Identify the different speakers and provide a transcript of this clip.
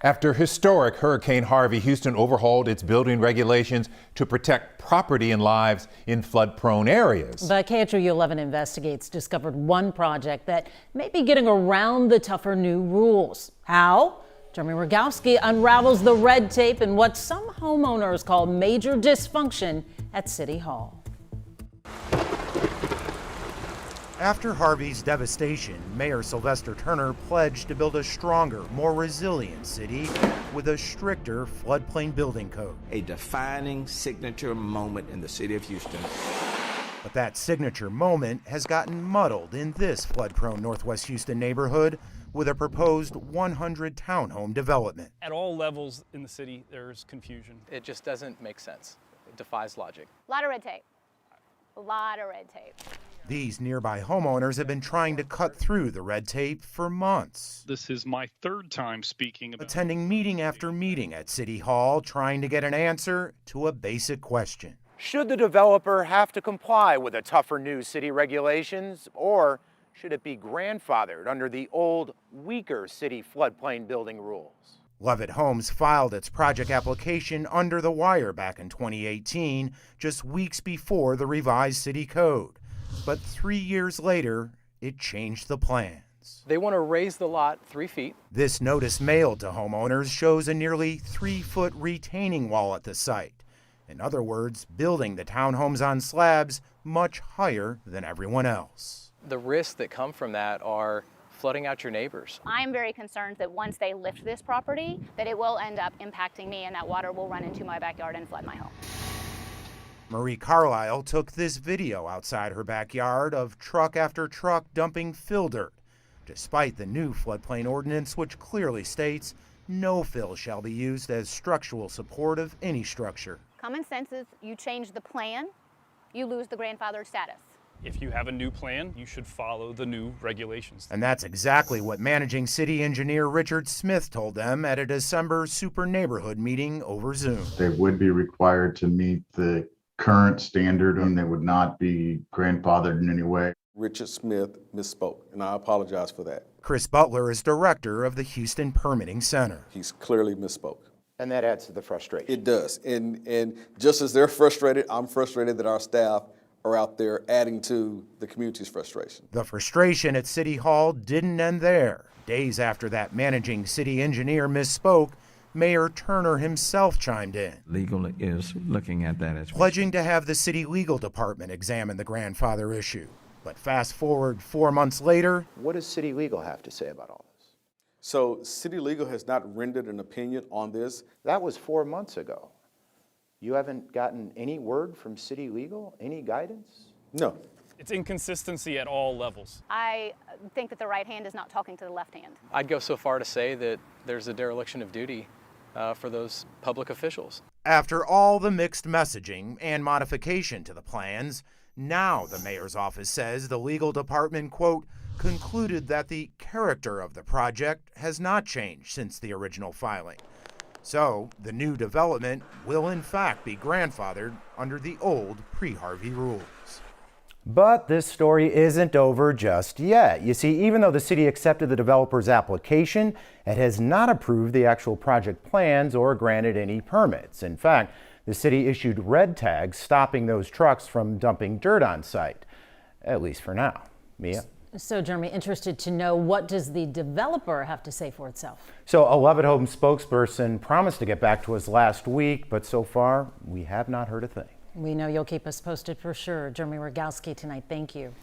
Speaker 1: After historic Hurricane Harvey, Houston overhauled its building regulations to protect property and lives in flood-prone areas.
Speaker 2: But KHOU 11 Investigates discovered one project that may be getting around the tougher new rules. How? Jeremy Rogowski unravels the red tape and what some homeowners call major dysfunction at City Hall.
Speaker 3: After Harvey's devastation, Mayor Sylvester Turner pledged to build a stronger, more resilient city with a stricter floodplain building code.
Speaker 4: A defining signature moment in the city of Houston.
Speaker 3: But that signature moment has gotten muddled in this flood-prone Northwest Houston neighborhood with a proposed 100 townhome development.
Speaker 5: At all levels in the city, there's confusion.
Speaker 6: It just doesn't make sense. It defies logic.
Speaker 7: A lot of red tape. A lot of red tape.
Speaker 3: These nearby homeowners have been trying to cut through the red tape for months.
Speaker 5: This is my third time speaking about
Speaker 3: attending meeting after meeting at City Hall, trying to get an answer to a basic question. Should the developer have to comply with the tougher new city regulations, or should it be grandfathered under the old, weaker city floodplain building rules? Levitt Homes filed its project application under the wire back in 2018, just weeks before the revised city code. But 3 years later, it changed the plans.
Speaker 6: They want to raise the lot 3 feet.
Speaker 3: This notice mailed to homeowners shows a nearly 3-foot retaining wall at the site. In other words, building the townhomes on slabs much higher than everyone else.
Speaker 6: The risks that come from that are flooding out your neighbors.
Speaker 7: I'm very concerned that once they lift this property, that it will end up impacting me and that water will run into my backyard and flood my home.
Speaker 3: Marie Carlisle took this video outside her backyard of truck after truck dumping fill dirt, despite the new floodplain ordinance, which clearly states no fill shall be used as structural support of any structure.
Speaker 7: Common sense is you change the plan, you lose the grandfathered status.
Speaker 5: if you have a new plan, you should follow the new regulations.
Speaker 3: And that's exactly what managing city engineer Richard Smith told them at a December super neighborhood meeting over Zoom.
Speaker 8: They would be required to meet the current standard and they would not be grandfathered in any way.
Speaker 9: Richard Smith misspoke, and I apologize for that.
Speaker 3: Chris Butler is director of the Houston Permitting Center.
Speaker 9: He's clearly misspoke.
Speaker 3: And that adds to the frustration.
Speaker 9: It does. And just as they're frustrated, I'm frustrated that our staff are out there adding to the community's frustration.
Speaker 3: The frustration at City Hall didn't end there. Days after that managing city engineer misspoke, Mayor Turner himself chimed in.
Speaker 4: Legal is looking at that as well,
Speaker 3: pledging to have the city legal department examine the grandfather issue. But fast forward 4 months later, what does city legal have to say about all this?
Speaker 9: So city legal has not rendered an opinion on this.
Speaker 3: That was 4 months ago. You haven't gotten any word from city legal, any guidance?
Speaker 9: No.
Speaker 5: It's inconsistency at all levels.
Speaker 7: I think that the right hand is not talking to the left hand.
Speaker 6: I'd go so far to say that there's a dereliction of duty for those public officials.
Speaker 3: After all the mixed messaging and modification to the plans, now the mayor's office says the legal department, quote, concluded that the character of the project has not changed since the original filing. So the new development will in fact be grandfathered under the old pre-Harvey rules.
Speaker 10: But this story isn't over just yet. You see, even though the city accepted the developer's application, it has not approved the actual project plans or granted any permits. In fact, the city issued red tags stopping those trucks from dumping dirt on site, at least for now. Mia?
Speaker 2: So, Jeremy, interested to know, what does the developer have to say for itself?
Speaker 10: So a Levitt Homes spokesperson promised to get back to us last week, but so far we have not heard a thing.
Speaker 2: We know you'll keep us posted for sure. Jeremy Rogowski tonight, thank you.